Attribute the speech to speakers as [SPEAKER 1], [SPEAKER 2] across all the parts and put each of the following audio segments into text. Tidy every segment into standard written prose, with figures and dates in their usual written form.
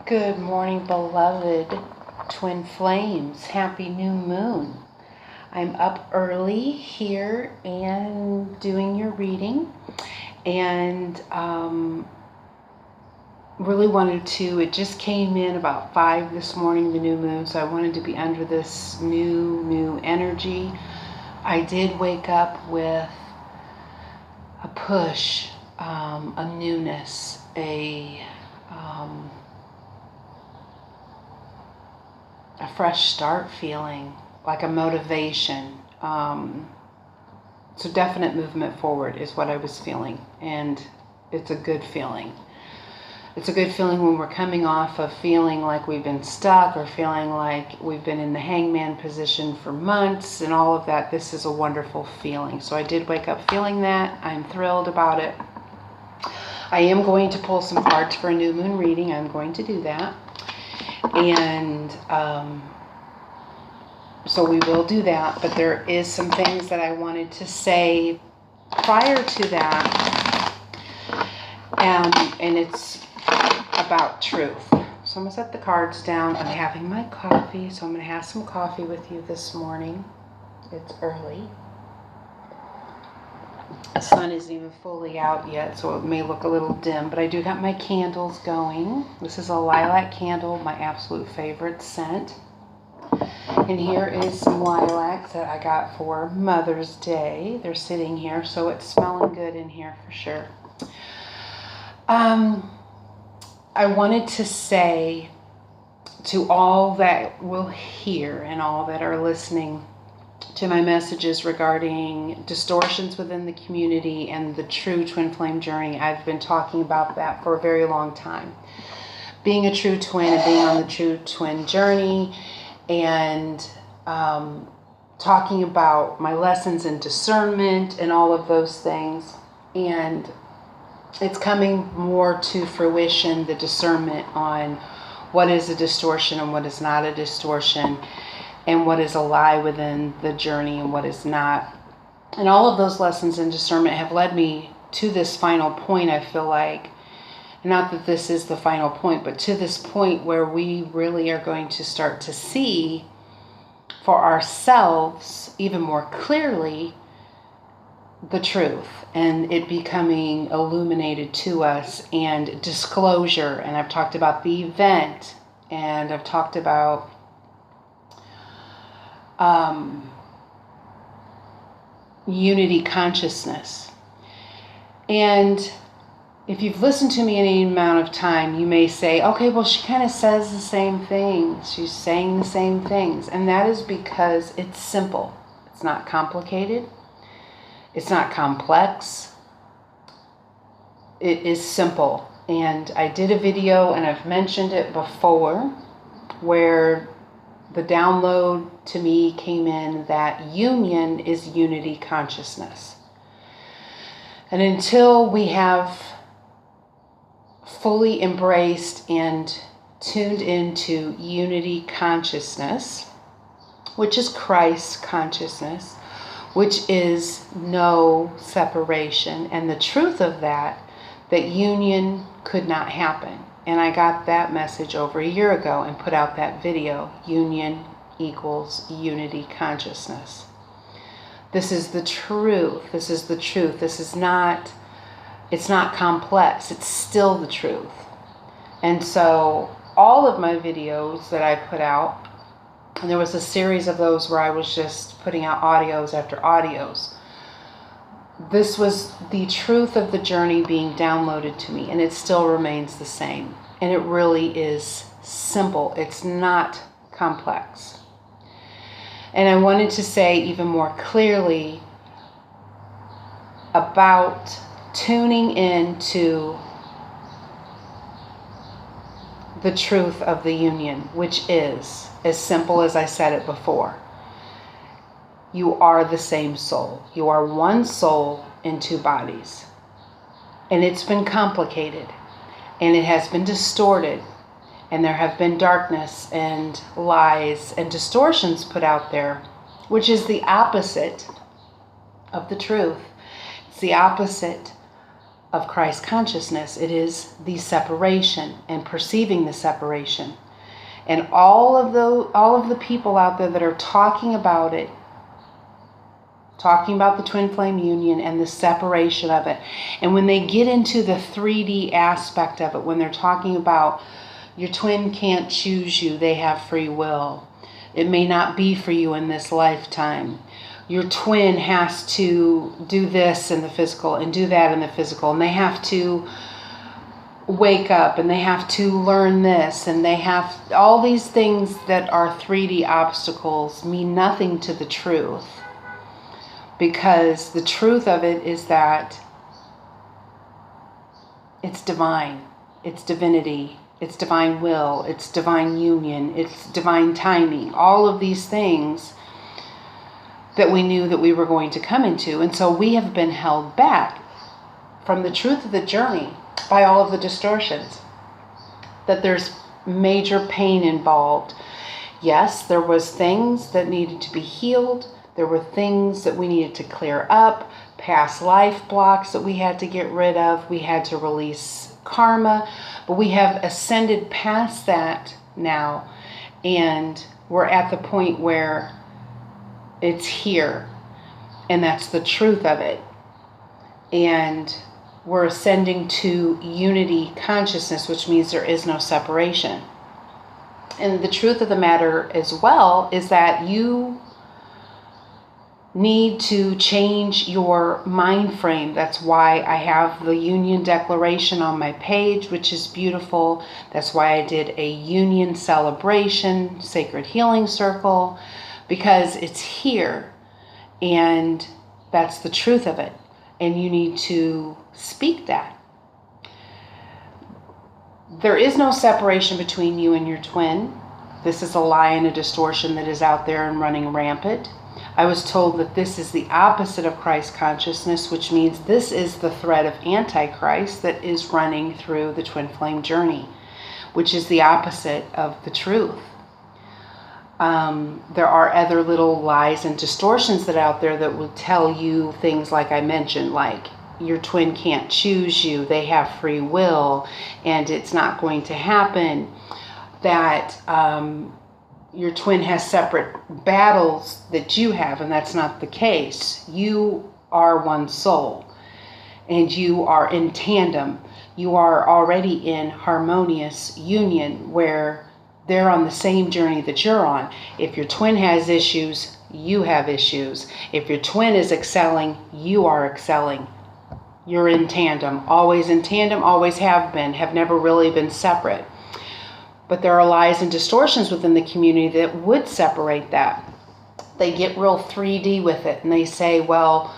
[SPEAKER 1] Good morning, beloved twin flames. Happy new moon. I'm up early here and doing your reading, and really wanted to, it just came in about 5 this morning, the new moon, so I wanted to be under this new energy. I did wake up with a push, a newness, a fresh start feeling, like a motivation. So definite movement forward is what I was feeling, and it's a good feeling. It's a good feeling when we're coming off of feeling like we've been stuck or feeling like we've been in the hangman position for months and all of that. This is a wonderful feeling. So I did wake up feeling that. I'm thrilled about it. I am going to pull some cards for a new moon reading. I'm going to do that. And so we will do that, but there is some things that I wanted to say prior to that, and it's about truth. So I'm going to set the cards down. I'm having my coffee, so I'm going to have some coffee with you this morning. It's early. The sun isn't even fully out yet, so it may look a little dim, but I do got my candles going. This is a lilac candle, my absolute favorite scent. And here is some lilacs that I got for Mother's Day. They're sitting here, so it's smelling good in here for sure. I wanted to say to all that will hear and all that are listening to my messages regarding distortions within the community and the true twin flame journey. I've been talking about that for a very long time. Being a true twin and being on the true twin journey, and talking about my lessons in discernment and all of those things. And it's coming more to fruition, the discernment on what is a distortion and what is not a distortion, and what is a lie within the journey and what is not. And all of those lessons in discernment have led me to this final point, I feel like. Not that this is the final point, but to this point where we really are going to start to see for ourselves even more clearly the truth, and it becoming illuminated to us, and disclosure. And I've talked about the event, and I've talked about unity consciousness. And if you've listened to me any amount of time, you may say, okay, well, she kind of says the same things. She's saying the same things. And that is because it's simple. It's not complicated. It's not complex. It is simple. And I did a video, and I've mentioned it before, where the download to me came in that union is unity consciousness. And until we have fully embraced and tuned into unity consciousness, which is Christ consciousness, which is no separation, and the truth of that union could not happen. And I got that message over a year ago and put out that video, union equals unity consciousness. This is the truth. This is the truth. This is not, it's not complex. It's still the truth. And so all of my videos that I put out, and there was a series of those where I was just putting out audios after audios. This was the truth of the journey being downloaded to me, and it still remains the same. And it really is simple. It's not complex. And I wanted to say even more clearly about tuning into the truth of the union, which is as simple as I said it before. You are the same soul. You are one soul in two bodies. And it's been complicated, and it has been distorted, and there have been darkness and lies and distortions put out there, which is the opposite of the truth. It's the opposite of Christ consciousness. It is the separation and perceiving the separation. And all of the people out there that are talking about it, talking about the twin flame union and the separation of it. And when they get into the 3D aspect of it, when they're talking about your twin can't choose you, they have free will. It may not be for you in this lifetime. Your twin has to do this in the physical and do that in the physical. And they have to wake up and they have to learn this. And they have all these things that are 3D obstacles mean nothing to the truth. Because the truth of it is that it's divine, it's divinity, it's divine will, it's divine union, it's divine timing, all of these things that we knew that we were going to come into. And so we have been held back from the truth of the journey by all of the distortions, that there's major pain involved. Yes, there was things that needed to be healed. There were things that we needed to clear up, past life blocks that we had to get rid of. We had to release karma, but we have ascended past that now, and we're at the point where it's here, and that's the truth of it. And we're ascending to unity consciousness, which means there is no separation. And the truth of the matter as well is that you need to change your mind frame. That's why I have the union declaration on my page, which is beautiful. That's why I did a union celebration, sacred healing circle, because it's here, and that's the truth of it. And you need to speak that. There is no separation between you and your twin. This is a lie and a distortion that is out there and running rampant. I was told that this is the opposite of Christ consciousness, which means this is the thread of Antichrist that is running through the twin flame journey, which is the opposite of the truth. There are other little lies and distortions that are out there that will tell you things like I mentioned, like your twin can't choose you, they have free will, and it's not going to happen, that your twin has separate battles that you have, and that's not the case. You are one soul, and you are in tandem. You are already in harmonious union where they're on the same journey that you're on. If your twin has issues, you have issues. If your twin is excelling, you are excelling. You're in tandem, always have been, have never really been separate. But there are lies and distortions within the community that would separate that. They get real 3D with it, and they say, well,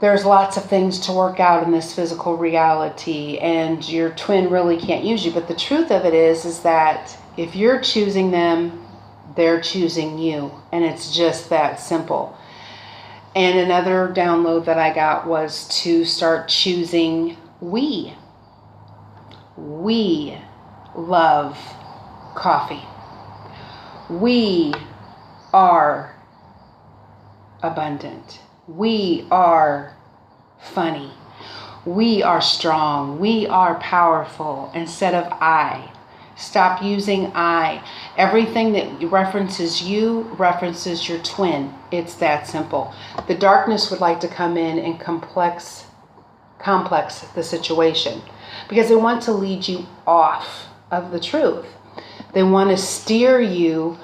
[SPEAKER 1] there's lots of things to work out in this physical reality, and your twin really can't use you. But the truth of it is that if you're choosing them, they're choosing you, and it's just that simple. And another download that I got was to start choosing we. We love coffee. We are abundant. We are funny. We are strong. We are powerful instead of I. Stop using I. Everything that references you references your twin. It's that simple. The darkness would like to come in and complex the situation because they want to lead you off of the truth. They want to steer you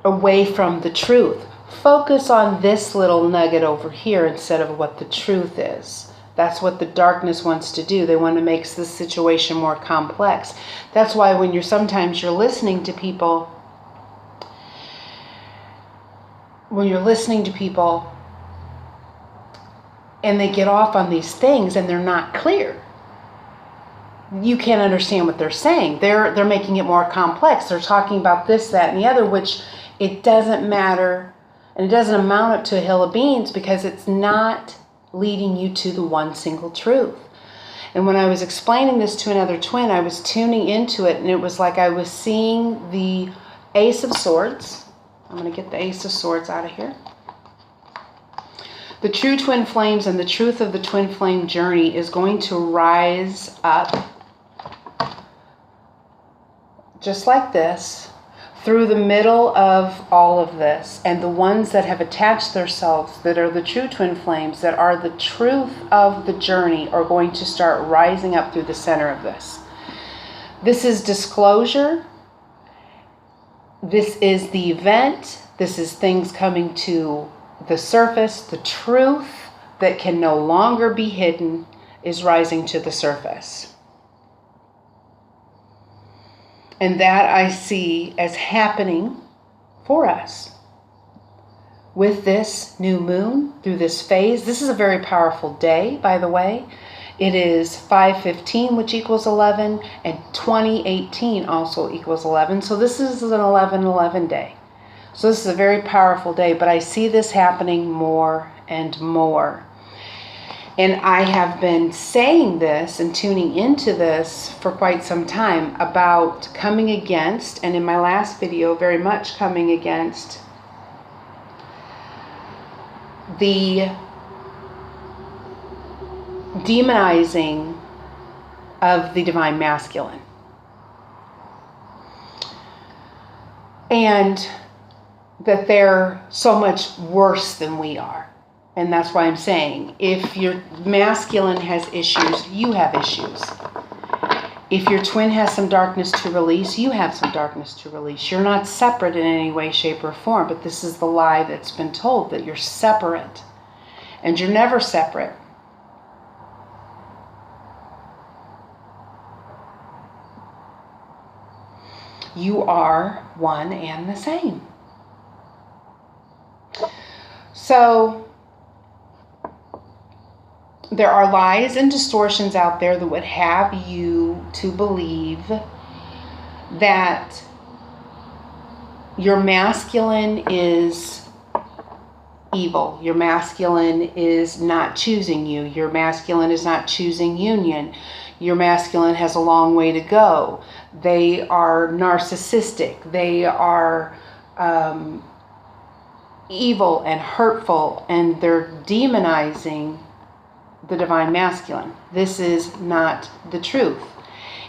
[SPEAKER 1] away from the truth. Focus on this little nugget over here instead of what the truth is. That's what the darkness wants to do. They want to make the situation more complex. That's why when sometimes you're listening to people, and they get off on these things and they're not clear, you can't understand what they're saying. They're making it more complex. They're talking about this, that, and the other, which it doesn't matter, and it doesn't amount up to a hill of beans because it's not leading you to the one single truth. And when I was explaining this to another twin, I was tuning into it, and it was like I was seeing the Ace of Swords. I'm going to get the Ace of Swords out of here. The true twin flames and the truth of the twin flame journey is going to rise up just like this through the middle of all of this. And the ones that have attached themselves, that are the true twin flames, that are the truth of the journey, are going to start rising up through the center of this. This is disclosure. This is the event. This is things coming to the surface. The truth that can no longer be hidden is rising to the surface. And that I see as happening for us with this new moon through this phase. This is a very powerful day, by the way. It is 5:15, which equals 11, and 2018 also equals 11. So this is an 11-11 day. So this is a very powerful day, but I see this happening more and more. And I have been saying this and tuning into this for quite some time about coming against, and in my last video, very much coming against the demonizing of the divine masculine. And that they're so much worse than we are. And that's why I'm saying, if your masculine has issues, you have issues. If your twin has some darkness to release, you have some darkness to release. You're not separate in any way, shape, or form, but this is the lie that's been told, that you're separate. And you're never separate. You are one and the same. So there are lies and distortions out there that would have you to believe that your masculine is evil. Your masculine is not choosing you. Your masculine is not choosing union. Your masculine has a long way to go. They are narcissistic. They are evil and hurtful, and they're demonizing the divine masculine. This is not the truth.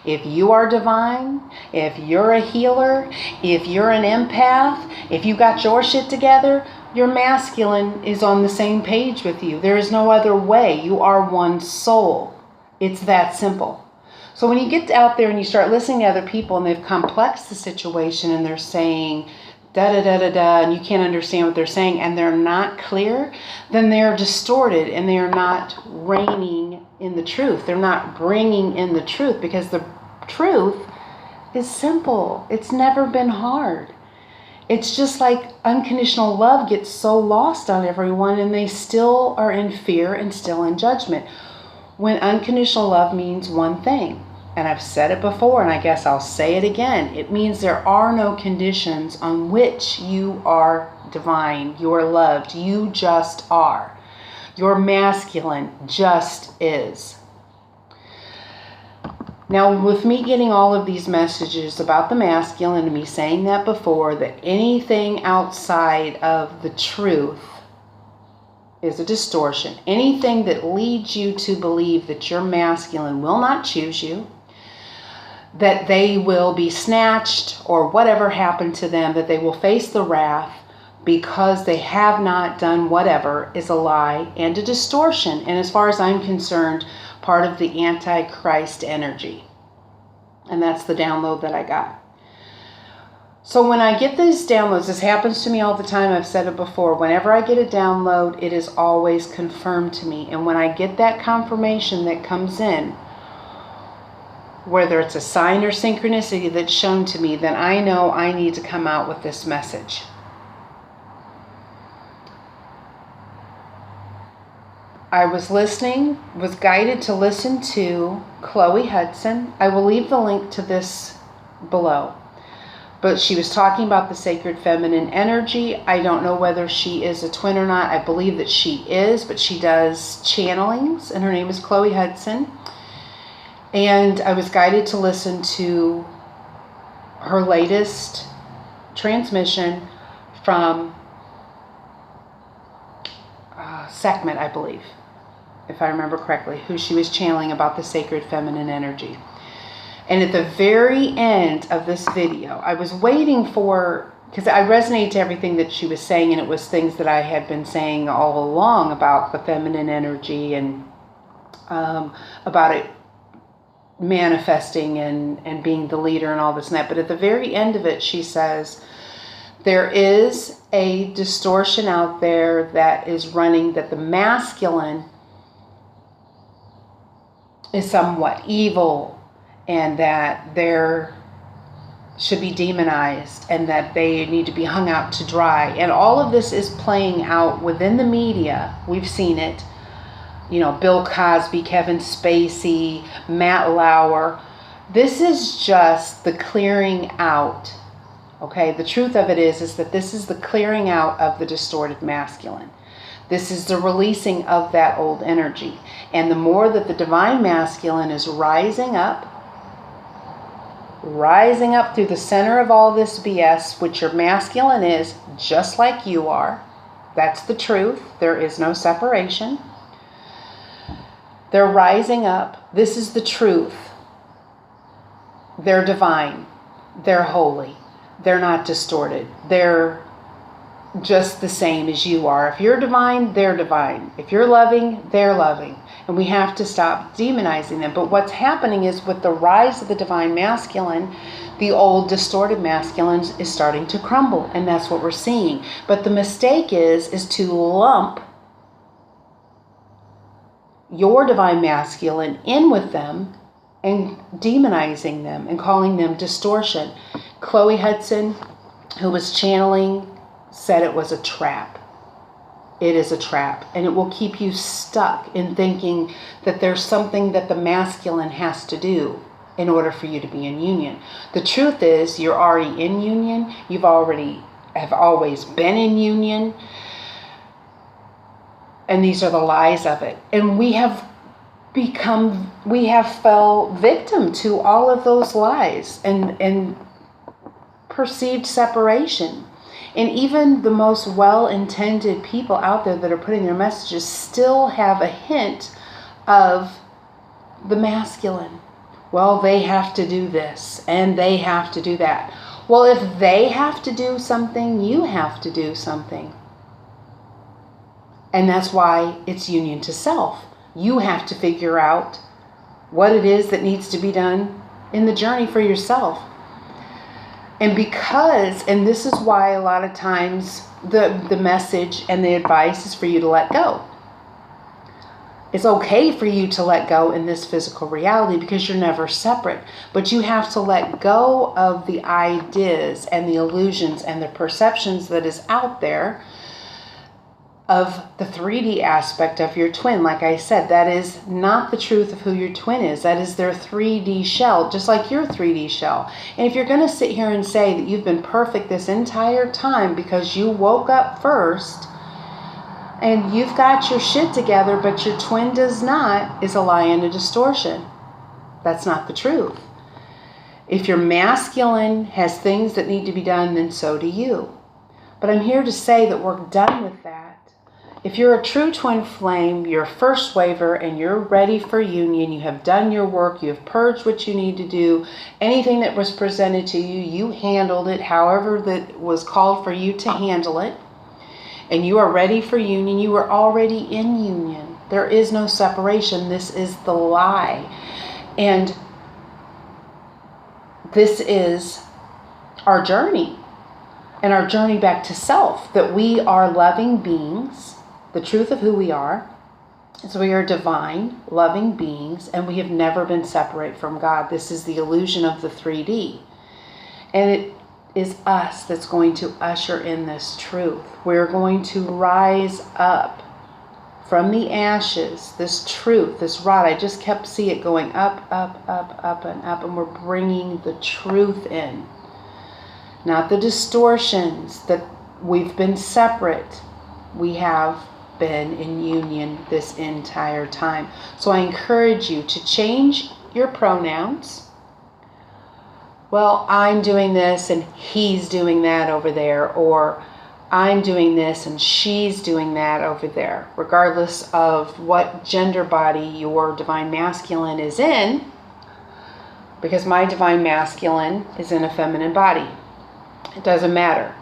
[SPEAKER 1] If you are divine, if you're a healer, if you're an empath, if you got your shit together, your masculine is on the same page with you. There is no other way. You are one soul. It's that simple. So when you get out there and you start listening to other people and they've complexed the situation and they're saying da-da-da-da-da, and you can't understand what they're saying, and they're not clear, then they're distorted and they are not reigning in the truth. They're not bringing in the truth, because the truth is simple. It's never been hard. It's just like unconditional love gets so lost on everyone, and they still are in fear and still in judgment. When unconditional love means one thing, and I've said it before, and I guess I'll say it again. It means there are no conditions on which you are divine. You are loved. You just are. Your masculine just is. Now, with me getting all of these messages about the masculine, and me saying that before, that anything outside of the truth is a distortion. Anything that leads you to believe that your masculine will not choose you, that they will be snatched, or whatever happened to them, that they will face the wrath because they have not done whatever, is a lie and a distortion. And as far as I'm concerned, part of the Antichrist energy. And that's the download that I got. So when I get these downloads, this happens to me all the time. I've said it before. Whenever I get a download, it is always confirmed to me. And when I get that confirmation that comes in, whether it's a sign or synchronicity that's shown to me, then I know I need to come out with this message. I was guided to listen to Chloe Hudson. I will leave the link to this below. But she was talking about the sacred feminine energy. I don't know whether she is a twin or not. I believe that she is, but she does channelings, and her name is Chloe Hudson. And I was guided to listen to her latest transmission from Sekhmet, I believe, if I remember correctly, who she was channeling about the sacred feminine energy. And at the very end of this video, I was waiting for, because I resonated to everything that she was saying, and it was things that I had been saying all along about the feminine energy and about it manifesting and being the leader and all this and that. But at the very end of it, she says, there is a distortion out there that is running, that the masculine is somewhat evil, and that there should be demonized, and that they need to be hung out to dry. And all of this is playing out within the media. We've seen it. You know, Bill Cosby, Kevin Spacey, Matt Lauer. This is just the clearing out. Okay, the truth of it is that this is the clearing out of the distorted masculine. This is the releasing of that old energy. And the more that the divine masculine is rising up through the center of all this BS, which your masculine is, just like you are. That's the truth. There is no separation. They're rising up. This is the truth. They're divine. They're holy. They're not distorted. They're just the same as you are. If you're divine, they're divine. If you're loving, they're loving. And we have to stop demonizing them. But what's happening is, with the rise of the divine masculine, the old distorted masculine is starting to crumble. And that's what we're seeing. But the mistake is to lump your divine masculine in with them and demonizing them and calling them distortion. Chloe Hudson, who was channeling, said it was a trap. It is a trap, and it will keep you stuck in thinking that there's something that the masculine has to do in order for you to be in union. The truth is, you're already in union. You've already have always been in union. And these are the lies of it. And we have fell victim to all of those lies and perceived separation. And even the most well-intended people out there that are putting their messages still have a hint of the masculine. Well, they have to do this and they have to do that. Well, if they have to do something, you have to do something. And that's why it's union to self. You have to figure out what it is that needs to be done in the journey for yourself. And this is why a lot of times the message and the advice is for you to let go. It's okay for you to let go in this physical reality because you're never separate. But you have to let go of the ideas and the illusions and the perceptions that is out there of the 3D aspect of your twin. Like I said, that is not the truth of who your twin is. That is their 3D shell, just like your 3D shell. And if you're going to sit here and say that you've been perfect this entire time because you woke up first and you've got your shit together, but your twin does not, is a lie and a distortion. That's not the truth. If your masculine has things that need to be done, then so do you. But I'm here to say that we're done with that. If you're a true twin flame, you're a first waver and you're ready for union, you have done your work, you have purged what you need to do, anything that was presented to you, you handled it however that was called for you to handle it, and you are ready for union, you are already in union. There is no separation. This is the lie. And this is our journey, and our journey back to self, that we are loving beings, the truth of who we are. So we are divine, loving beings, and we have never been separate from God. This is the illusion of the 3D. And it is us that's going to usher in this truth. We're going to rise up from the ashes, this truth, this rod. I just kept seeing it going up, up, up, up, and up, and we're bringing the truth in. Not the distortions that we've been separate. We have been in union this entire time. So I encourage you to change your pronouns. Well, I'm doing this and he's doing that over there, or I'm doing this and she's doing that over there, regardless of what gender body your divine masculine is in, because my divine masculine is in a feminine body. It doesn't matter.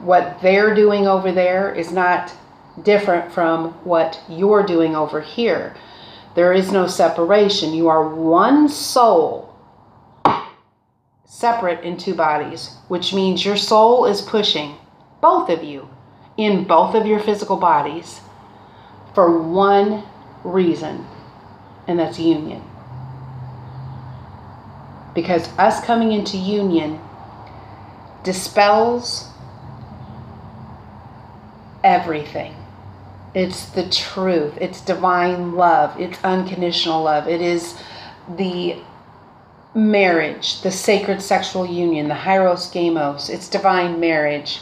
[SPEAKER 1] What they're doing over there is not different from what you're doing over here. There is no separation. You are one soul, separate in two bodies, which means your soul is pushing both of you in both of your physical bodies for one reason, and that's union. Because us coming into union dispels everything. It's the truth. It's divine love. It's unconditional love. It is the marriage, the sacred sexual union, the hieros gamos. It's divine marriage.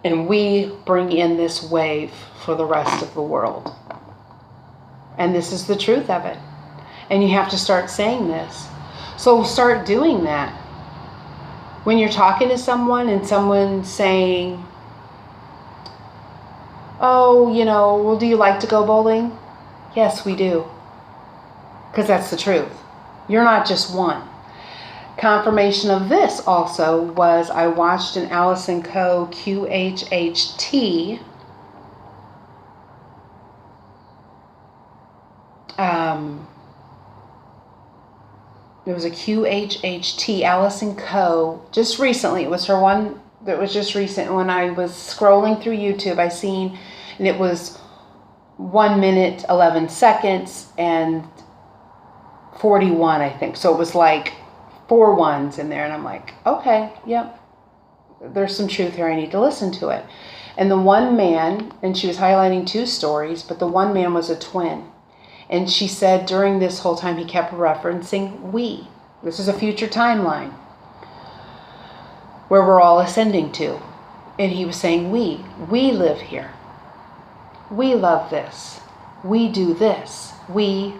[SPEAKER 1] And we bring in this wave for the rest of the world. And this is the truth of it. And you have to start saying this. So start doing that. When you're talking to someone and someone's saying, oh, well, do you like to go bowling? Yes, we do. Because that's the truth. You're not just one. Confirmation of this also was I watched an Allison Coe QHHT. It was a QHHT, Allison Coe, just recently. It was her one that was just recent. When I was scrolling through YouTube, I seen, and it was 1 minute, 11 seconds, and 41, I think. So it was like 4 ones in there. And I'm like, okay, yep, there's some truth here. I need to listen to it. And the one man, and she was highlighting 2 stories, but the one man was a twin. And she said during this whole time, he kept referencing we. This is a future timeline where we're all ascending to. And he was saying we live here. We love this. We do this. We.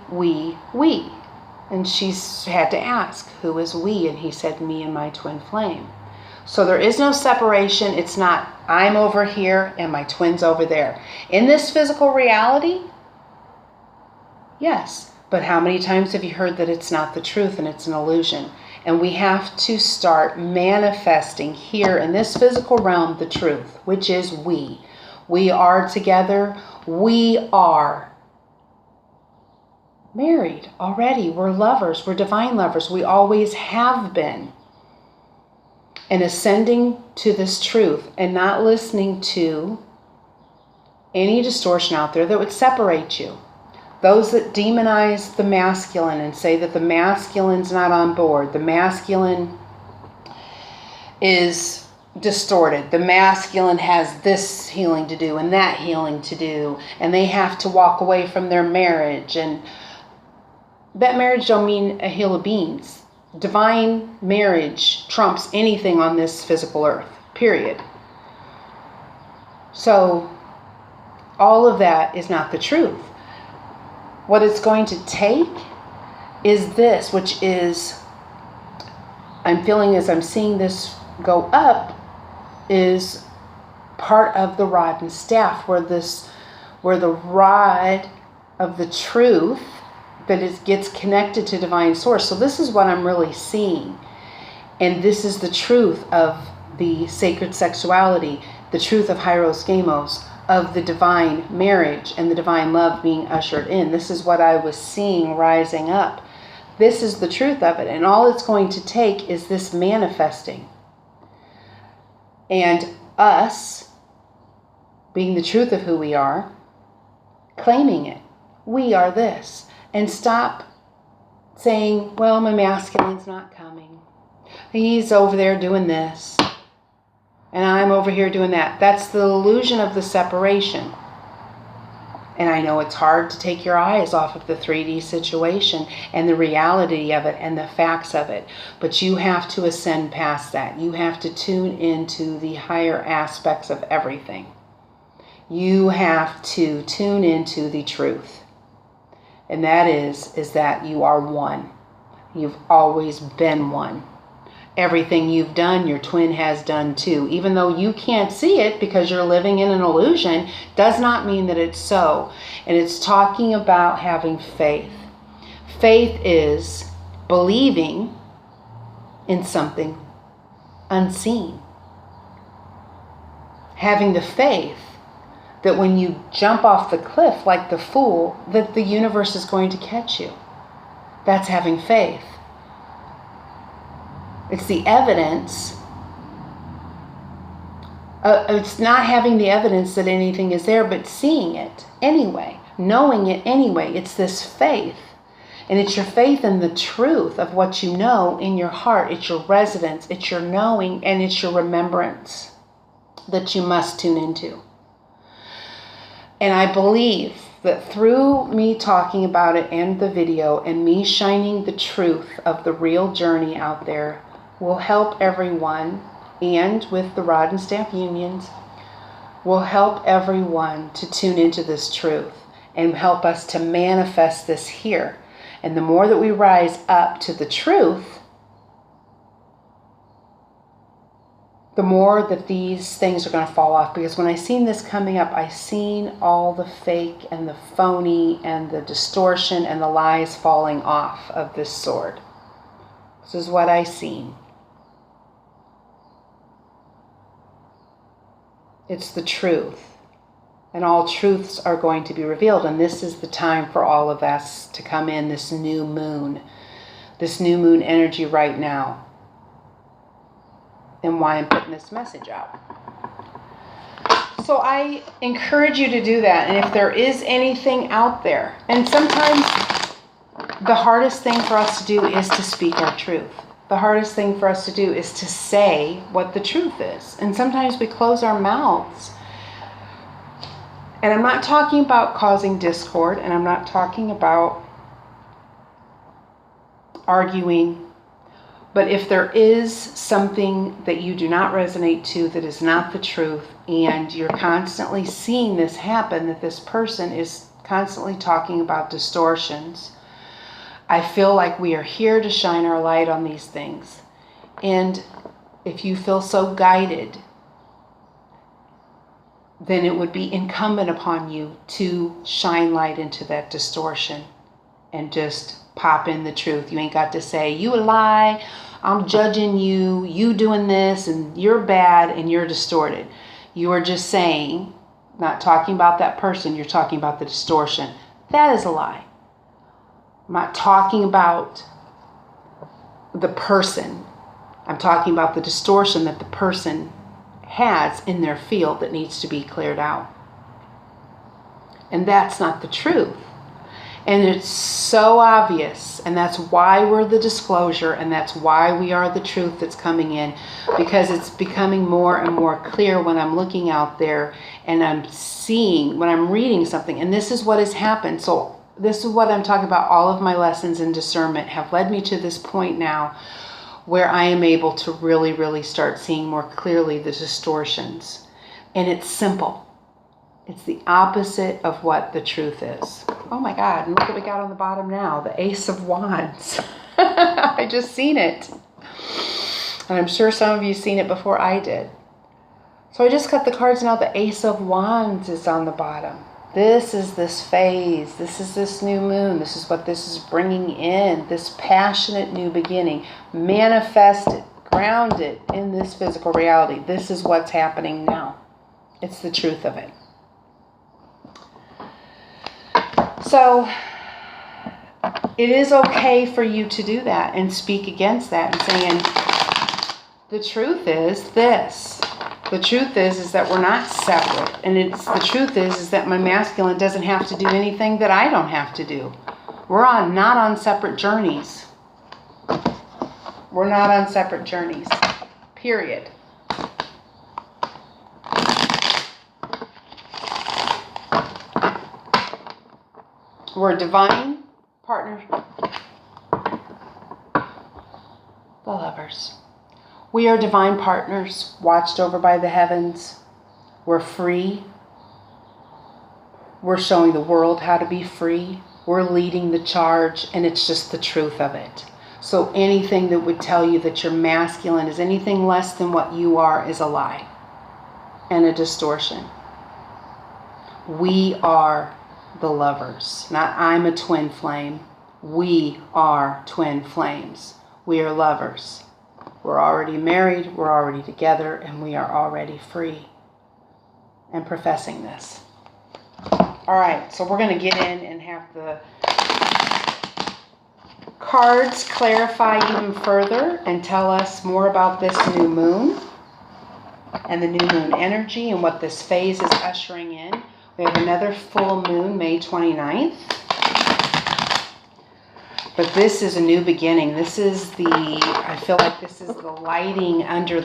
[SPEAKER 1] And she had to ask, who is we? And he said, me and my twin flame. So there is no separation. It's not, I'm over here and my twin's over there. In this physical reality, yes. But how many times have you heard that it's not the truth and it's an illusion? And we have to start manifesting here in this physical realm the truth, which is we. We are together. We are married already. We're lovers. We're divine lovers. We always have been. And ascending to this truth and not listening to any distortion out there that would separate you. Those that demonize the masculine and say that the masculine's not on board. The masculine is distorted. The masculine has this healing to do and that healing to do. And they have to walk away from their marriage. And that marriage don't mean a hill of beans. Divine marriage trumps anything on this physical earth, period. So all of that is not the truth. What it's going to take is this, which is, I'm feeling as I'm seeing this go up, is part of the rod and staff, where the rod of the truth that gets connected to divine source. So this is what I'm really seeing. And this is the truth of the sacred sexuality, the truth of hieros gamos, of the divine marriage and the divine love being ushered in. This is what I was seeing rising up. This is the truth of it. And all it's going to take is this manifesting. And us being the truth of who we are, claiming it. We are this. And stop saying, well, my masculine's not coming. He's over there doing this. And I'm over here doing that. That's the illusion of the separation. And I know it's hard to take your eyes off of the 3D situation and the reality of it and the facts of it. But you have to ascend past that. You have to tune into the higher aspects of everything. You have to tune into the truth. And that is that you are one. You've always been one. everything you've done, your twin has done too. Even though you can't see it because you're living in an illusion, does not mean that it's so. And it's talking about having faith. Faith is believing in something unseen. Having the faith that when you jump off the cliff like the fool, that the universe is going to catch you. That's having faith. It's the evidence. It's not having the evidence that anything is there, but seeing it anyway, knowing it anyway. It's this faith. And it's your faith in the truth of what you know in your heart. It's your residence, it's your knowing, and it's your remembrance that you must tune into. And I believe that through me talking about it and the video and me shining the truth of the real journey out there will help everyone, and with the rod and staff unions, will help everyone to tune into this truth and help us to manifest this here. And the more that we rise up to the truth, the more that these things are going to fall off. Because when I seen this coming up, I seen all the fake and the phony and the distortion and the lies falling off of this sword. This is what I seen. It's the truth. And all truths are going to be revealed. And this is the time for all of us to come in, this new moon energy right now. And why I'm putting this message out. So I encourage you to do that. And if there is anything out there, and sometimes the hardest thing for us to do is to speak our truth. The hardest thing for us to do is to say what the truth is. And sometimes we close our mouths. And I'm not talking about causing discord, and I'm not talking about arguing. But if there is something that you do not resonate to, that is not the truth, and you're constantly seeing this happen, that this person is constantly talking about distortions, I feel like we are here to shine our light on these things. And if you feel so guided, then it would be incumbent upon you to shine light into that distortion and just pop in the truth. You ain't got to say, you a lie, I'm judging you, you doing this, and you're bad and you're distorted. You are just saying, not talking about that person, you're talking about the distortion. That is a lie. I'm not talking about the person. I'm talking about the distortion that the person has in their field that needs to be cleared out. And that's not the truth. And it's so obvious, and that's why we're the disclosure, and that's why we are the truth that's coming in, because it's becoming more and more clear when I'm looking out there and I'm seeing, when I'm reading something, and this is what has happened. So this is what I'm talking about. All of my lessons in discernment have led me to this point now where I am able to really, really start seeing more clearly the distortions. And it's simple. It's the opposite of what the truth is. Oh my God, and look what we got on the bottom now, the Ace of Wands. I just seen it. And I'm sure some of you seen it before I did. So I just cut the cards now. The Ace of Wands is on the bottom. This is this phase. This is this new moon. This is what this is bringing in. This passionate new beginning. Manifest it. Ground it in this physical reality. This is what's happening now. It's the truth of it. So it is okay for you to do that and speak against that and saying, the truth is this. The truth is that we're not separate. And the truth is that my masculine doesn't have to do anything that I don't have to do. We're not on separate journeys. We're not on separate journeys. Period. We're divine partners. The Lovers. We are divine partners, watched over by the heavens. We're free. We're showing the world how to be free. We're leading the charge, and it's just the truth of it. So anything that would tell you that your masculine is anything less than what you are is a lie and a distortion. We are the lovers, not I'm a twin flame. We are twin flames. We are lovers. We're already married, we're already together, and we are already free and professing this. All right, so we're going to get in and have the cards clarify even further and tell us more about this new moon and the new moon energy and what this phase is ushering in. We have another full moon, May 29th. But this is a new beginning. This is I feel like this is the lighting under,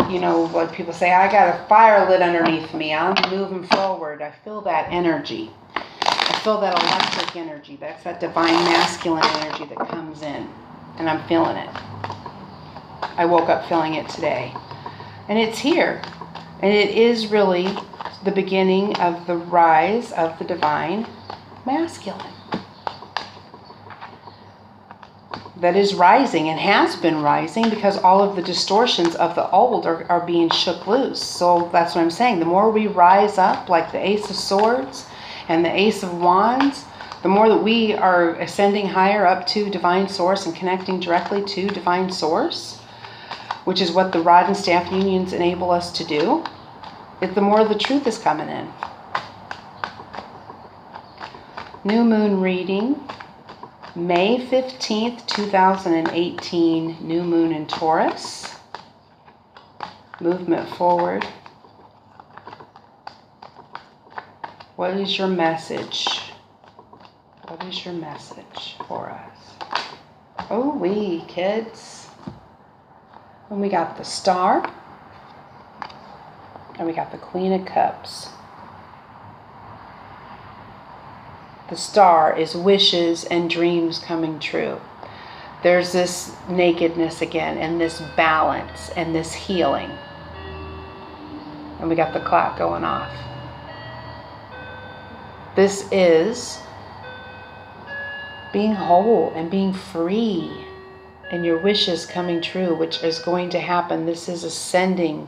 [SPEAKER 1] you know, what people say, I got a fire lit underneath me. I'm moving forward. I feel that energy. I feel that electric energy. That's that divine masculine energy that comes in. And I'm feeling it. I woke up feeling it today. And it's here. And it is really the beginning of the rise of the divine masculine. That is rising and has been rising because all of the distortions of the old are being shook loose. So that's what I'm saying. The more we rise up, like the Ace of Swords and the Ace of Wands, the more that we are ascending higher up to Divine Source and connecting directly to Divine Source, which is what the Rod and Staff Unions enable us to do, the more the truth is coming in. New moon reading. May 15th, 2018, new moon in Taurus. Movement forward. What is your message? What is your message for us? Oh, we kids. And we got the Star. And we got the Queen of Cups. The Star is wishes and dreams coming true. There's this nakedness again, and this balance, and this healing. And we got the clock going off. This is being whole and being free, and your wishes coming true, which is going to happen. This is ascending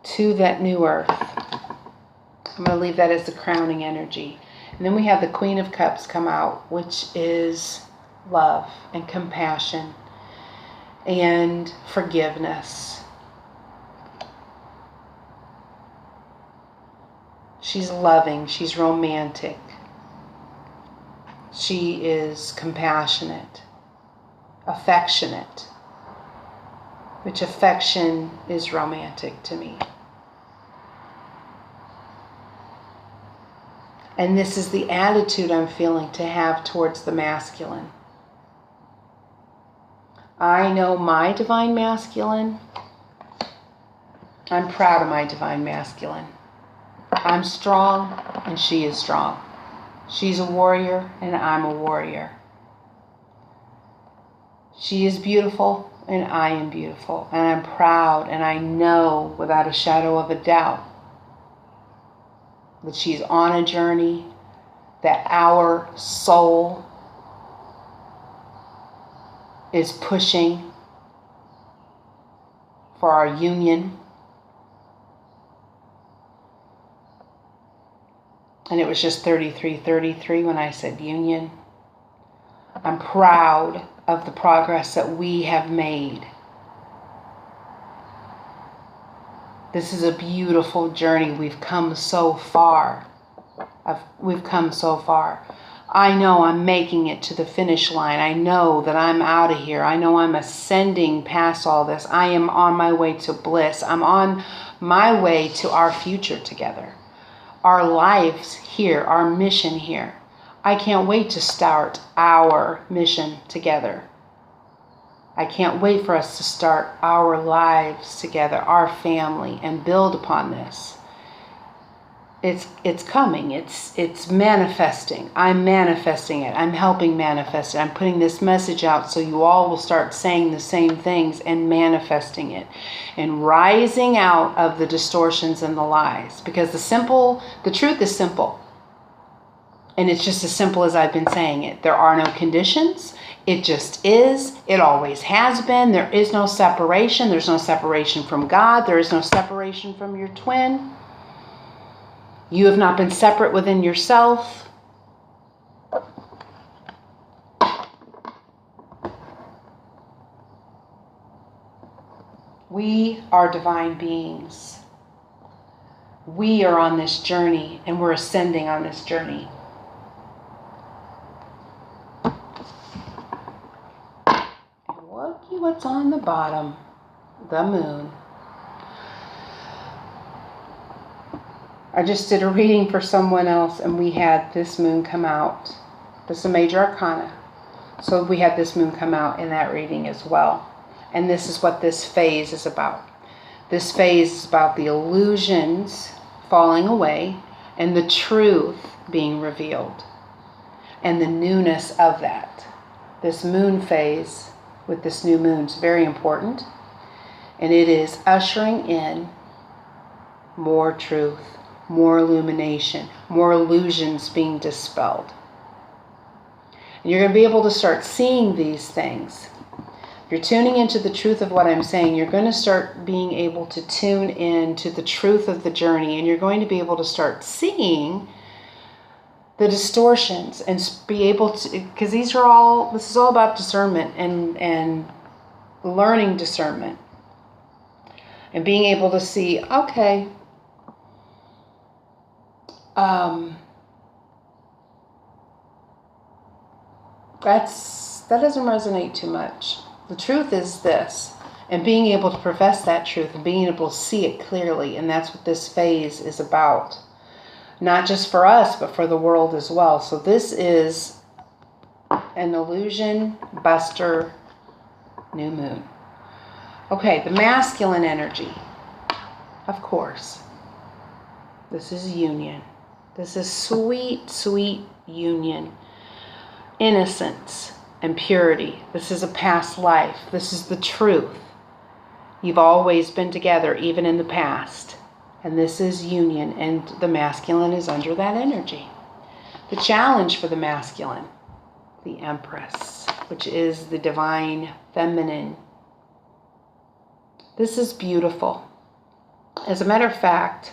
[SPEAKER 1] to that new earth. I'm going to leave that as the crowning energy. And then we have the Queen of Cups come out, which is love and compassion and forgiveness. She's loving. She's romantic. She is compassionate, affectionate, which affection is romantic to me. And this is the attitude I'm feeling to have towards the masculine. I know my divine masculine. I'm proud of my divine masculine. I'm strong and she is strong. She's a warrior and I'm a warrior. She is beautiful and I am beautiful. And I'm proud, and I know without a shadow of a doubt that she's on a journey, that our soul is pushing for our union. And it was just 33:33 when I said union. I'm proud of the progress that we have made. This is a beautiful journey. We've come so far. We've come so far. I know I'm making it to the finish line. I know that I'm out of here. I know I'm ascending past all this. I am on my way to bliss. I'm on my way to our future together. Our lives here, our mission here. I can't wait to start our mission together. I can't wait for us to start our lives together, our family, and build upon this. It's coming. It's manifesting. I'm manifesting it. I'm helping manifest it. I'm putting this message out so you all will start saying the same things and manifesting it and rising out of the distortions and the lies. Because the truth is simple. And it's just as simple as I've been saying it. There are no conditions. It just is. It always has been. There is no separation. There's no separation from God. There is no separation from your twin. You have not been separate within yourself. We are divine beings. We are on this journey, and we're ascending on this journey. Looky what's on the bottom. The moon. I just did a reading for someone else, and we had this moon come out. This is a major arcana. So we had this moon come out in that reading as well. And this is what this phase is about. This phase is about the illusions falling away and the truth being revealed. And the newness of that. This moon phase with this new moon is very important. And it is ushering in more truth, more illumination, more illusions being dispelled. And you're going to be able to start seeing these things. If you're tuning into the truth of what I'm saying, you're going to start being able to tune in to the truth of the journey, and you're going to be able to start seeing the distortions and be able to, because this is all about discernment and learning discernment and being able to see, okay, that doesn't resonate too much. The truth is this, and being able to profess that truth and being able to see it clearly, and that's what this phase is about. Not just for us, but for the world as well. So this is an illusion buster new moon. Okay, the masculine energy, of course. This is union. This is sweet, sweet union. Innocence and purity. This is a past life. This is the truth. You've always been together, even in the past. And this is union, and the masculine is under that energy. The challenge for the masculine, the Empress, which is the divine feminine. This is beautiful. As a matter of fact,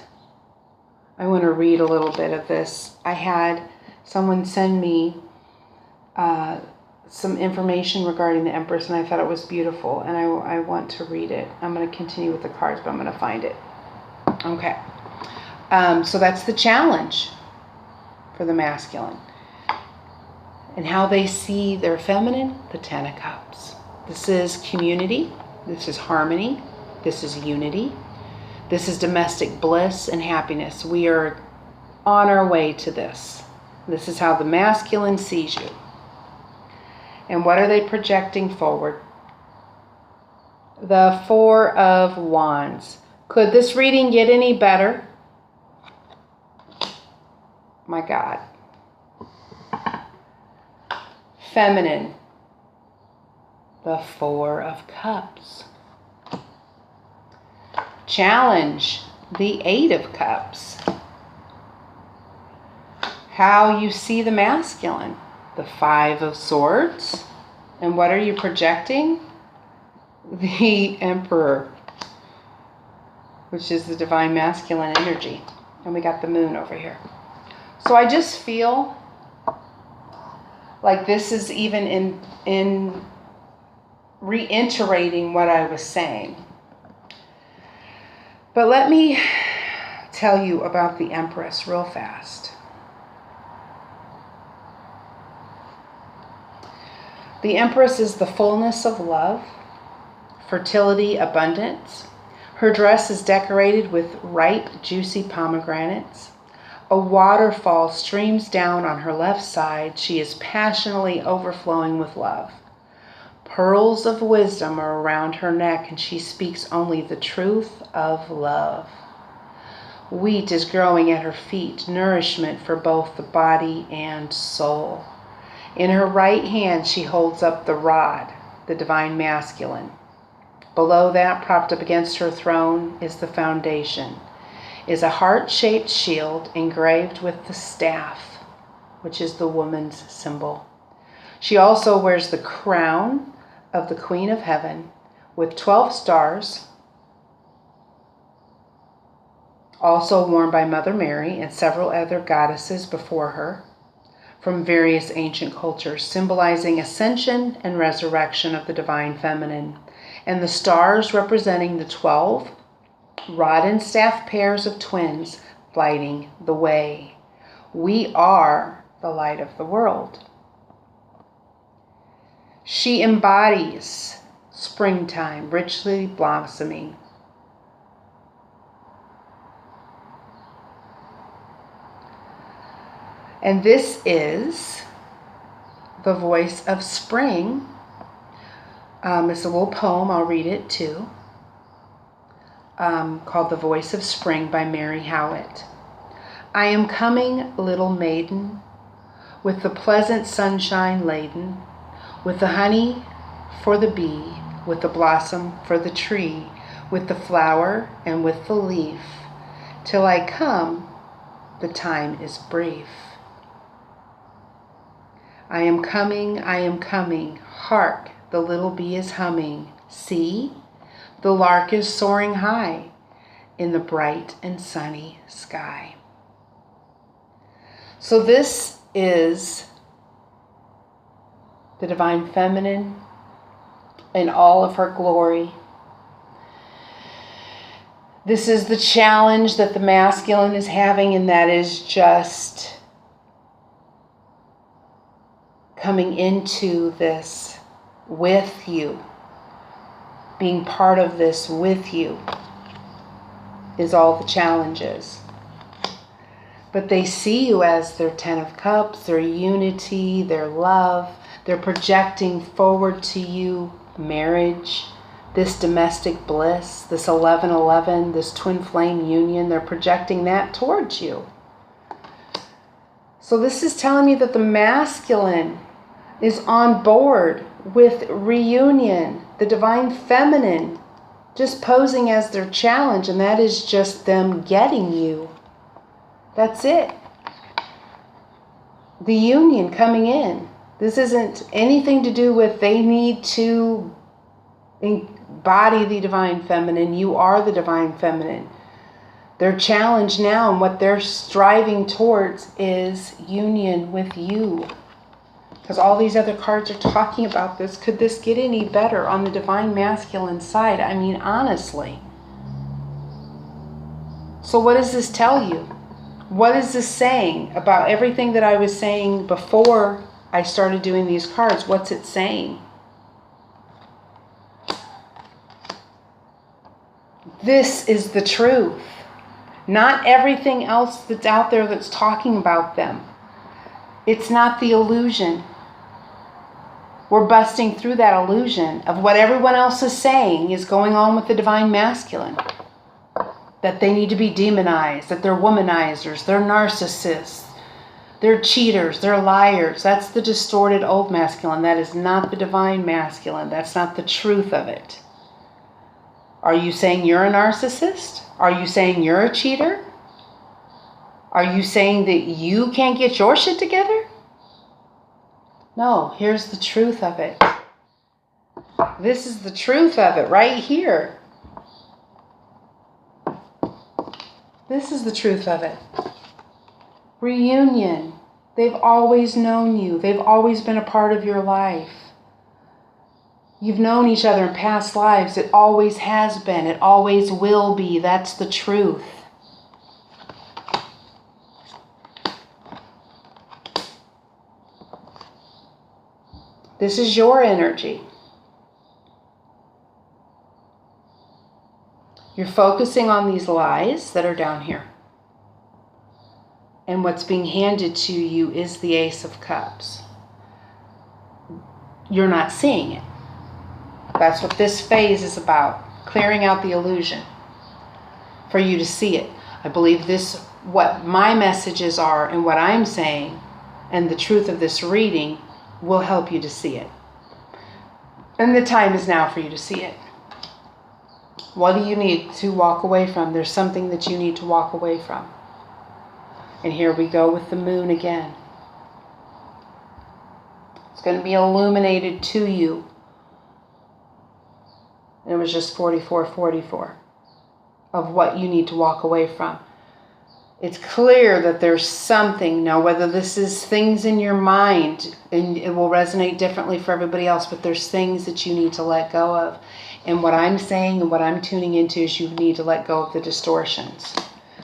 [SPEAKER 1] I want to read a little bit of this. I had someone send me some information regarding the Empress, and I thought it was beautiful, and I want to read it. I'm going to continue with the cards, but I'm going to find it. Okay. So that's the challenge for the masculine. And how they see their feminine, the Ten of Cups. This is community. This is harmony. This is unity. This is domestic bliss and happiness. We are on our way to this. This is how the masculine sees you. And what are they projecting forward? The Four of Wands. Could this reading get any better? My God. Feminine. The Four of Cups. Challenge. The Eight of Cups. How you see the masculine. The Five of Swords. And what are you projecting? The Emperor, which is the divine masculine energy. And we got the moon over here. So I just feel like this is even in reiterating what I was saying. But let me tell you about the Empress real fast. The Empress is the fullness of love, fertility, abundance. Her dress is decorated with ripe, juicy pomegranates. A waterfall streams down on her left side. She is passionately overflowing with love. Pearls of wisdom are around her neck, and she speaks only the truth of love. Wheat is growing at her feet, nourishment for both the body and soul. In her right hand, she holds up the rod, the divine masculine. Below that, propped up against her throne, is the foundation, is a heart-shaped shield engraved with the staff, which is the woman's symbol. She also wears the crown of the Queen of Heaven with 12 stars, also worn by Mother Mary and several other goddesses before her from various ancient cultures, symbolizing ascension and resurrection of the divine feminine, and the stars representing the 12 rod and staff pairs of twins lighting the way. We are the light of the world. She embodies springtime, richly blossoming. And this is the voice of spring. It's a little poem, I'll read it too, called The Voice of Spring by Mary Howitt. I am coming, little maiden, with the pleasant sunshine laden, with the honey for the bee, with the blossom for the tree, with the flower and with the leaf. Till I come, the time is brief. I am coming, hark, the little bee is humming. See, the lark is soaring high in the bright and sunny sky. So this is the divine feminine in all of her glory. This is the challenge that the masculine is having, and that is just coming into this with you, being part of this with you is all the challenges. But they see you as their 10 of Cups, their unity, their love. They're projecting forward to you marriage, this domestic bliss, this 11-11, this twin flame union. They're projecting that towards you. So this is telling me that the masculine is on board with reunion, the divine feminine just posing as their challenge, and that is just them getting you. That's it. The union coming in. This isn't anything to do with they need to embody the divine feminine. You are the divine feminine. Their challenge now and what they're striving towards is union with you. Because all these other cards are talking about this. Could this get any better on the divine masculine side? I mean, honestly. So what does this tell you? What is this saying about everything that I was saying before I started doing these cards? What's it saying? This is the truth. Not everything else that's out there that's talking about them. It's not the illusion. We're busting through that illusion of what everyone else is saying is going on with the divine masculine. That they need to be demonized, that they're womanizers, they're narcissists, they're cheaters, they're liars. That's the distorted old masculine. That is not the divine masculine. That's not the truth of it. Are you saying you're a narcissist? Are you saying you're a cheater? Are you saying that you can't get your shit together? No, here's the truth of it. This is the truth of it right here. This is the truth of it. Reunion. They've always known you. They've always been a part of your life. You've known each other in past lives. It always has been. It always will be. That's the truth. This is your energy. You're focusing on these lies that are down here. And what's being handed to you is the Ace of Cups. You're not seeing it. That's what this phase is about. Clearing out the illusion. For you to see it. I believe this, what my messages are and what I'm saying, and the truth of this reading will help you to see it. And the time is now for you to see it. What do you need to walk away from? There's something that you need to walk away from. And here we go with the moon again. It's going to be illuminated to you. And it was just 44 of what you need to walk away from. It's clear that there's something. Now, whether this is things in your mind, and it will resonate differently for everybody else, but there's things that you need to let go of. And what I'm saying and what I'm tuning into is you need to let go of the distortions.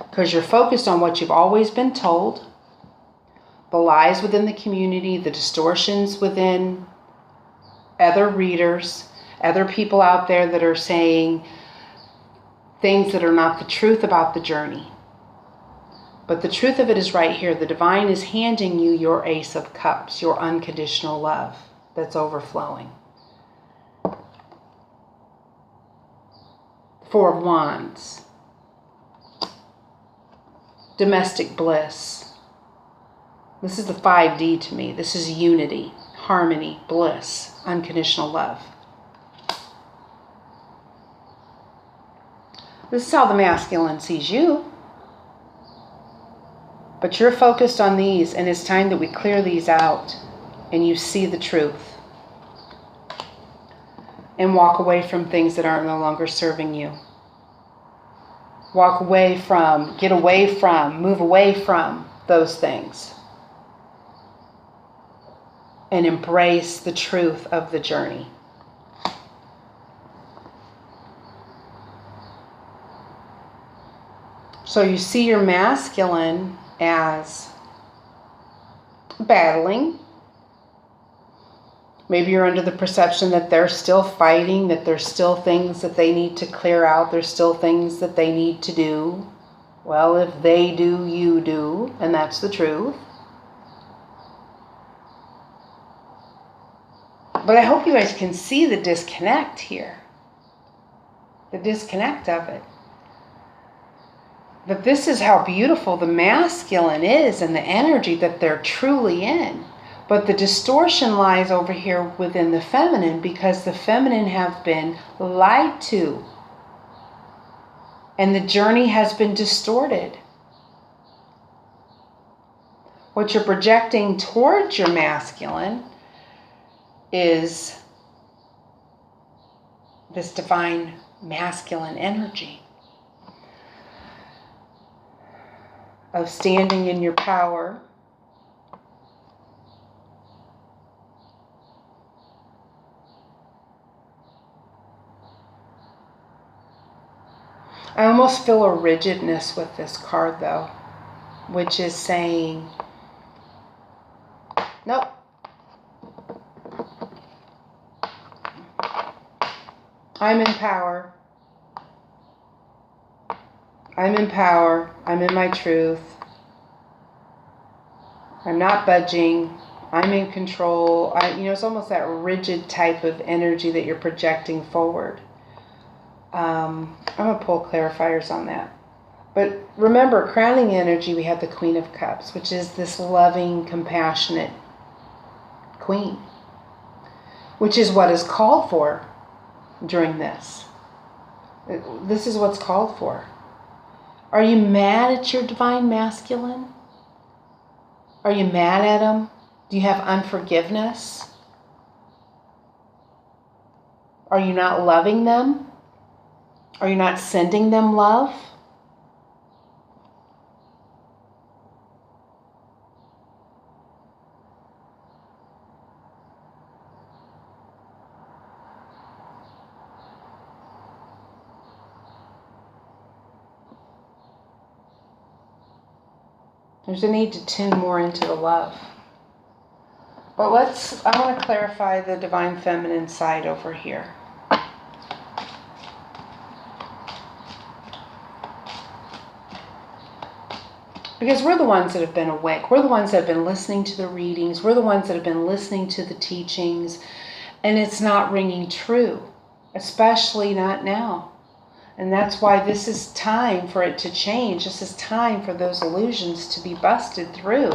[SPEAKER 1] Because you're focused on what you've always been told, the lies within the community, the distortions within other readers, other people out there that are saying things that are not the truth about the journey. But the truth of it is right here. The divine is handing you your Ace of Cups, your unconditional love that's overflowing. Four of Wands. Domestic bliss. This is the 5D to me. This is unity, harmony, bliss, unconditional love. This is how the masculine sees you. But you're focused on these, and it's time that we clear these out and you see the truth. And walk away from things that are no longer serving you. Walk away from, get away from, move away from those things. And embrace the truth of the journey. So you see your masculine as battling. Maybe you're under the perception that they're still fighting, that there's still things that they need to clear out, there's still things that they need to do. Well, if they do, you do, and that's the truth. But I hope you guys can see the disconnect here. The disconnect of it. But this is how beautiful the masculine is and the energy that they're truly in. But the distortion lies over here within the feminine because the feminine have been lied to. And the journey has been distorted. What you're projecting towards your masculine is this divine masculine energy of standing in your power, I almost feel a rigidness with this card though, which is saying, nope. I'm in power. I'm in power. I'm in my truth. I'm not budging. I'm in control. It's almost that rigid type of energy that you're projecting forward. I'm going to pull clarifiers on that. But remember, crowning energy, we have the Queen of Cups, which is this loving, compassionate queen, which is what is called for during this. This is what's called for. Are you mad at your divine masculine? Are you mad at him? Do you have unforgiveness? Are you not loving them? Are you not sending them love? There's a need to tune more into the love. But I want to clarify the divine feminine side over here. Because we're the ones that have been awake. We're the ones that have been listening to the readings. We're the ones that have been listening to the teachings. And it's not ringing true. Especially not now. And that's why this is time for it to change. This is time for those illusions to be busted through.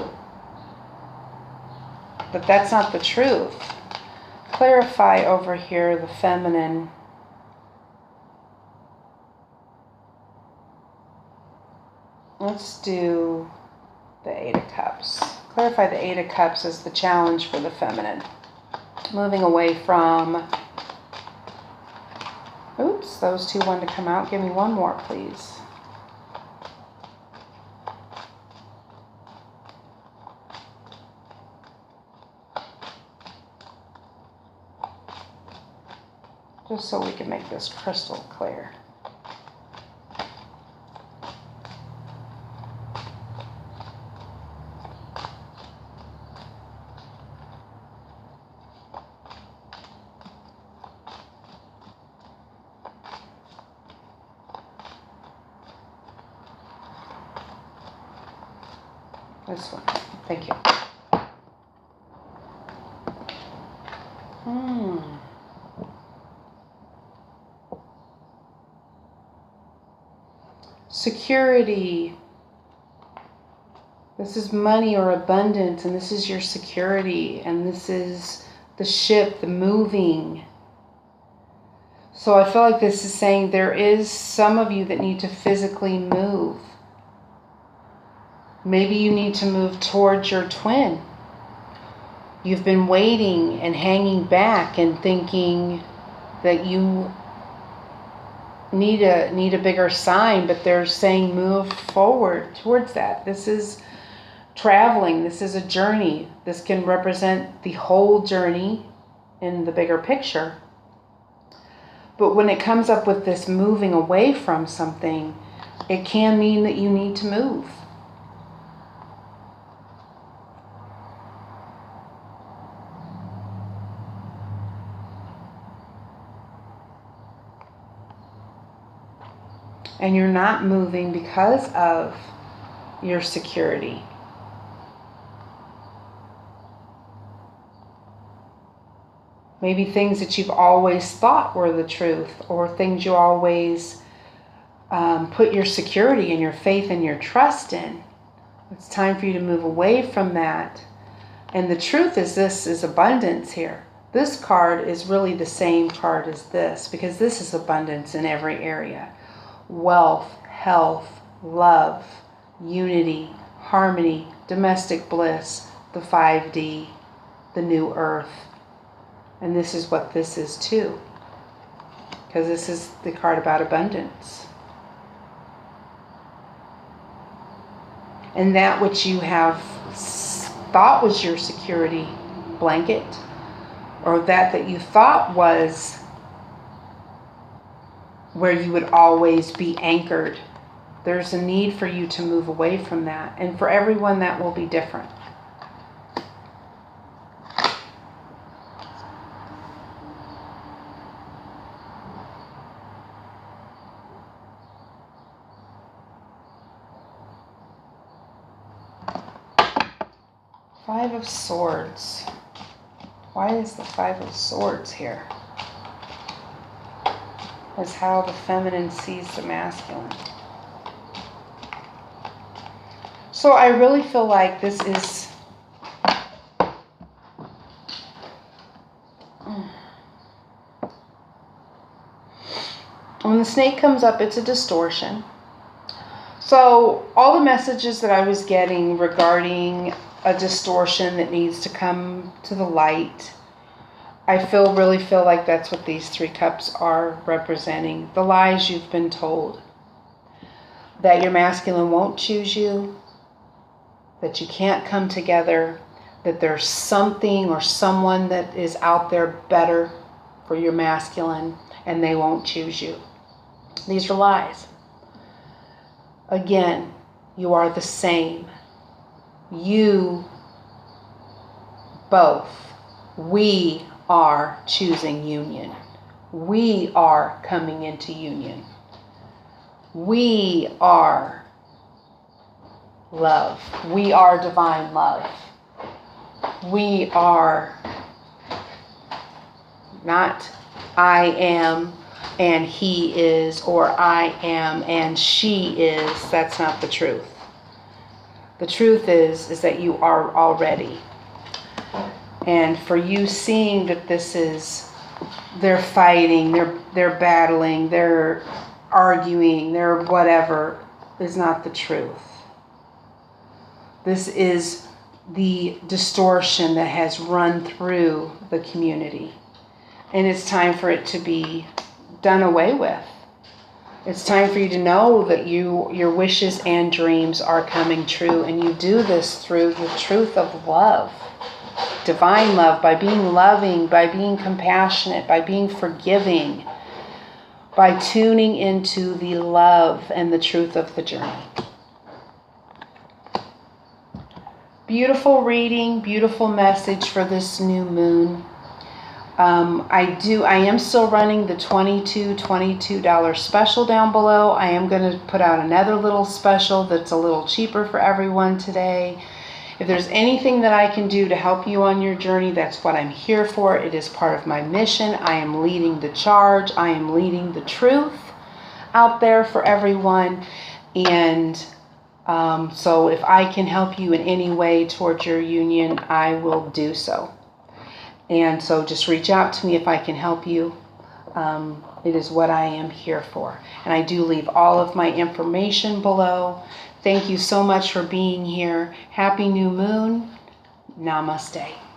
[SPEAKER 1] But that's not the truth. Clarify over here the feminine. Let's do the Eight of Cups. Clarify the Eight of Cups as the challenge for the feminine. moving away from, oops, those two wanted to come out. Give me one more, please. Just so we can make this crystal clear. This one. Thank you. Security. This is money or abundance, and this is your security, and this is the ship, the moving. So I feel like this is saying there is some of you that need to physically move. Maybe you need to move towards your twin. You've been waiting and hanging back and thinking that you need a bigger sign, but they're saying move forward towards that. This is traveling. This is a journey. This can represent the whole journey in the bigger picture. But when it comes up with this moving away from something, it can mean that you need to move. And you're not moving because of your security. Maybe things that you've always thought were the truth, or things you always put your security and your faith and your trust in. It's time for you to move away from that. And the truth is, this is abundance here. This card is really the same card as this, because this is abundance in every area. Wealth, health, love, unity, harmony, domestic bliss, the 5D, the new earth. And this is what this is too, because this is the card about abundance. And that which you have thought was your security blanket, or that you thought was where you would always be anchored, there's a need for you to move away from that. And for everyone, that will be different. Five of Swords. Why is the Five of Swords here? Is how the feminine sees the masculine. So I really feel like this is when the snake comes up, it's a distortion. So all the messages that I was getting regarding a distortion that needs to come to the light, I really feel like that's what these 3 cups are representing. The lies you've been told. That your masculine won't choose you. That you can't come together. That there's something or someone that is out there better for your masculine, and they won't choose you. These are lies. Again, you are the same. You both. We are choosing union. We are coming into union. We are love. We are divine love. We are not I am and he is, or I am and she is. That's not the truth. The truth is that you are already. And for you seeing that this is, they're fighting, they're battling, they're arguing, they're whatever, is not the truth. This is the distortion that has run through the community. And it's time for it to be done away with. It's time for you to know that your wishes and dreams are coming true, and you do this through the truth of love, divine love, by being loving, by being compassionate, by being forgiving, by tuning into the love and the truth of the journey. Beautiful reading, beautiful message for this new moon. I am still running the $22 special down below. I am going to put out another little special that's a little cheaper for everyone today. If there's anything that I can do to help you on your journey, that's what I'm here for. It is part of my mission. I am leading the charge. I am leading the truth out there for everyone. And so if I can help you in any way towards your union, I will do so. And so just reach out to me if I can help you. It is what I am here for. And I do leave all of my information below. Thank you so much for being here. Happy new moon. Namaste.